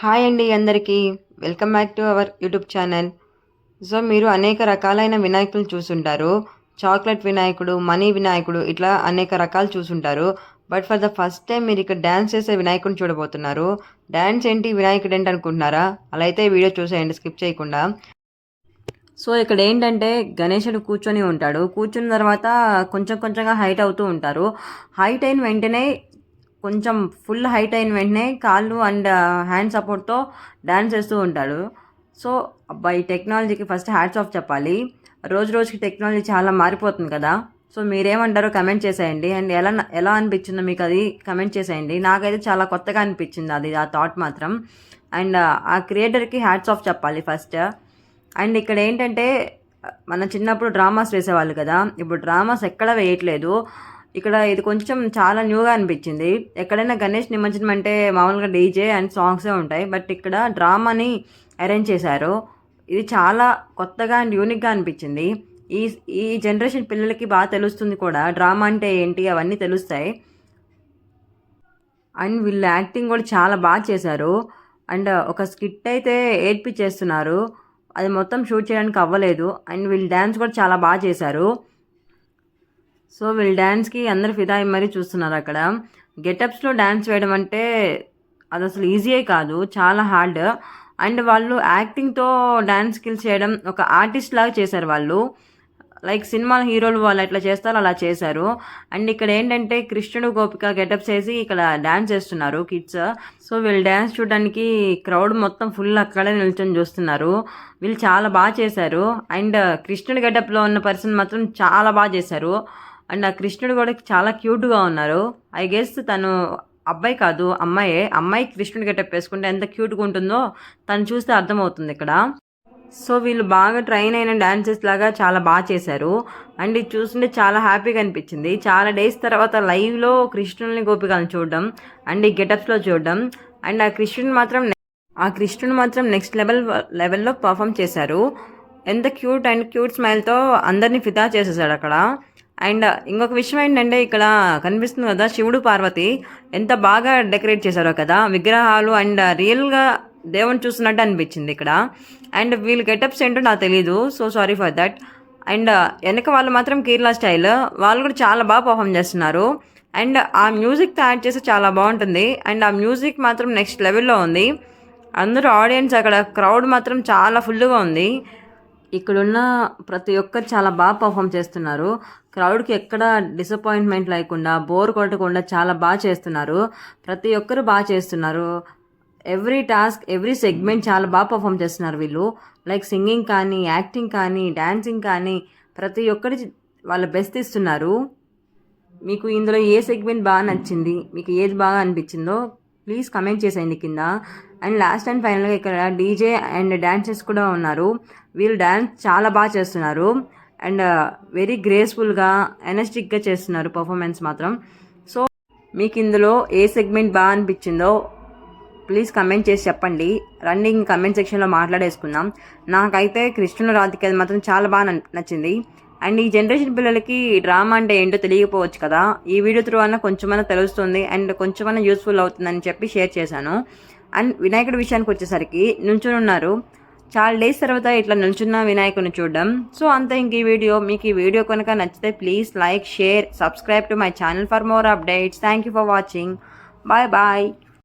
Hi అండి అందరికీ. Welcome back to our YouTube channel. So మీరు అనేక రకాలైన వినాయకులు చూసుంటారు. చాక్లెట్ వినాయకుడు, మనీ వినాయకుడు ఇట్లా అనేక రకాలు చూసుంటారు. But for the first time మీరు ఇక్కడ డ్యాన్స్ చేసే వినాయకుడిని చూడబోతున్నారు. డ్యాన్స్ ఏంటి, వినాయకుడు ఏంటి అనుకుంటున్నారా? అలా అయితే వీడియో చూసేయండి స్కిప్ చేయకుండా. సో ఇక్కడ ఏంటంటే గణేశుడు కూర్చొని ఉంటాడు. కూర్చున్న తర్వాత కొంచెం కొంచెంగా హైట్ అవుతూ ఉంటారు. హైట్ అయిన వెంటనే కొంచెం ఫుల్ హైట్ అయిన వెంటనే కాళ్ళు అండ్ హ్యాండ్ సపోర్ట్తో డ్యాన్స్ చేస్తూ ఉంటాడు. సో అబ్బాయి టెక్నాలజీకి ఫస్ట్ హ్యాట్స్ ఆఫ్ చెప్పాలి. రోజు రోజుకి టెక్నాలజీ చాలా మారిపోతుంది కదా. సో మీరేమంటారో కమెంట్ చేసేయండి. అండ్ ఎలా ఎలా అనిపించిందో మీకు అది కమెంట్ చేసేయండి. నాకైతే చాలా కొత్తగా అనిపించింది అది ఆ థాట్ మాత్రం. అండ్ ఆ క్రియేటర్కి హ్యాట్స్ ఆఫ్ చెప్పాలి ఫస్ట్. అండ్ ఇక్కడ ఏంటంటే మన చిన్నప్పుడు డ్రామాస్ వేసేవాళ్ళు కదా, ఇప్పుడు డ్రామాస్ ఎక్కడ వేయట్లేదు. ఇక్కడ ఇది కొంచెం చాలా న్యూగా అనిపించింది. ఎక్కడైనా గణేష్ నిమజ్జనం అంటే మామూలుగా డీజే అండ్ సాంగ్సే ఉంటాయి. బట్ ఇక్కడ డ్రామాని అరేంజ్ చేశారు. ఇది చాలా కొత్తగా అండ్ యూనిక్గా అనిపించింది. ఈ ఈ జనరేషన్ పిల్లలకి బాగా తెలుస్తుంది కూడా, డ్రామా అంటే ఏంటి అవన్నీ తెలుస్తాయి. అండ్ వీళ్ళ యాక్టింగ్ కూడా చాలా బాగా చేశారు. అండ్ ఒక స్కిట్ అయితే ఏడ్పించేస్తున్నారు. అది మొత్తం షూట్ చేయడానికి అవ్వలేదు. అండ్ వీళ్ళు డ్యాన్స్ కూడా చాలా బాగా చేశారు. సో వీళ్ళ డ్యాన్స్కి అందరు ఫిదా అయ్యి మరీ చూస్తున్నారు అక్కడ. గెటప్స్లో డ్యాన్స్ వేయడం అంటే అది అసలు ఈజీయే కాదు, చాలా హార్డ్. అండ్ వాళ్ళు యాక్టింగ్తో డ్యాన్స్ స్కిల్స్ చేయడం ఒక ఆర్టిస్ట్ లాగా చేశారు వాళ్ళు. లైక్ సినిమా హీరోలు వాళ్ళు ఎట్లా చేస్తారో అలా చేశారు. అండ్ ఇక్కడ ఏంటంటే కృష్ణుడు గోపిక గెటప్స్ వేసి ఇక్కడ డ్యాన్స్ చేస్తున్నారు కిడ్స్. సో వీళ్ళు డ్యాన్స్ చూడడానికి క్రౌడ్ మొత్తం ఫుల్ అక్కడే నిల్చొని చూస్తున్నారు. వీళ్ళు చాలా బాగా చేశారు. అండ్ కృష్ణుడి గెటప్లో ఉన్న పర్సన్ మాత్రం చాలా బాగా చేశారు. అండ్ ఆ కృష్ణుడు కూడా చాలా క్యూట్గా ఉన్నారు. ఐ గెస్ తను అబ్బాయి కాదు అమ్మాయే. అమ్మాయి కృష్ణుడి గెటప్ వేసుకుంటే ఎంత క్యూట్గా ఉంటుందో తను చూస్తే అర్థమవుతుంది ఇక్కడ. సో వీళ్ళు బాగా ట్రైన్ అయిన డాన్సెస్ లాగా చాలా బాగా చేశారు. అండ్ ఇది చూస్తుంటే చాలా హ్యాపీగా అనిపించింది. చాలా డేస్ తర్వాత లైవ్లో కృష్ణుల్ని గోపికలను చూడడం అండ్ ఈ గెటప్స్లో చూడడం. అండ్ ఆ కృష్ణుడు మాత్రం నెక్స్ట్ లెవెల్లో పర్ఫామ్ చేశారు. ఎంత క్యూట్ అండ్ క్యూట్ స్మైల్తో అందరినీ ఫిదా చేసేసాడు అక్కడ. అండ్ ఇంకొక విషయం ఏంటంటే ఇక్కడ కనిపిస్తుంది కదా శివుడు పార్వతి ఎంత బాగా డెకరేట్ చేశారో కదా విగ్రహాలు. అండ్ రియల్గా దేవుని చూస్తున్నట్టు అనిపించింది ఇక్కడ. అండ్ వీళ్ళు గెటప్స్ ఏంటో నాకు తెలీదు, so sorry for that. And వెనక వాళ్ళు మాత్రం కేరళ స్టైల్, వాళ్ళు కూడా చాలా బాగా పర్ఫామ్ చేస్తున్నారు. అండ్ ఆ మ్యూజిక్ యాడ్ చేస్తే చాలా బాగుంటుంది. అండ్ ఆ మ్యూజిక్ మాత్రం నెక్స్ట్ లెవెల్లో ఉంది. అందరూ ఆడియన్స్ అక్కడ క్రౌడ్ మాత్రం చాలా ఫుల్గా ఉంది. ఇక్కడున్న ప్రతి ఒక్కరు చాలా బాగా పర్ఫామ్ చేస్తున్నారు. క్రౌడ్కి ఎక్కడ డిసప్పాయింట్మెంట్ లేకుండా, బోర్ కొట్టకుండా చాలా బాగా చేస్తున్నారు. ప్రతి ఒక్కరు బాగా చేస్తున్నారు. ఎవ్రీ టాస్క్, ఎవ్రీ సెగ్మెంట్ చాలా బాగా పర్ఫామ్ చేస్తున్నారు వీళ్ళు. లైక్ సింగింగ్ కానీ, యాక్టింగ్ కానీ, డ్యాన్సింగ్ కానీ ప్రతి ఒక్కరి వాళ్ళ బెస్ట్ ఇస్తున్నారు. మీకు ఇందులో ఏ సెగ్మెంట్ బాగా నచ్చింది, మీకు ఏది బాగా అనిపించిందో ప్లీజ్ కమెంట్ చేసేయండి కింద. అండ్ లాస్ట్ అండ్ ఫైనల్గా ఇక్కడ డీజే అండ్ డాన్సెస్ కూడా ఉన్నారు. వీళ్ళు డ్యాన్స్ చాలా బాగా చేస్తున్నారు. అండ్ వెరీ గ్రేస్ఫుల్గా ఎనర్జెటిక్గా చేస్తున్నారు పర్ఫార్మెన్స్ మాత్రం. సో మీకు ఇందులో ఏ సెగ్మెంట్ బాగా అనిపించిందో ప్లీజ్ కమెంట్ చేసి చెప్పండి. రన్నింగ్ కమెంట్ సెక్షన్లో మాట్లాడేసుకుందాం. నాకైతే కృష్ణుల రాధిక మాత్రం చాలా బాగా నచ్చింది. అండ్ ఈ జనరేషన్ పిల్లలకి డ్రామా అంటే ఏంటో తెలియకపోవచ్చు కదా, ఈ వీడియో త్రూ అన్న కొంచెమైనా తెలుస్తుంది అండ్ కొంచెమైనా యూస్ఫుల్ అవుతుందని చెప్పి షేర్ చేశాను. అండ్ వినాయకుడి విషయానికి వచ్చేసరికి నుంచుని ఉన్నారు. చాలా డేస్ తర్వాత ఇట్లా నిల్చున్న వినాయకుడిని చూడడం. సో అంతే ఇంక ఈ వీడియో. మీకు ఈ వీడియో కనుక నచ్చితే please like, share, subscribe to my channel for more updates. Thank you for watching. Bye bye.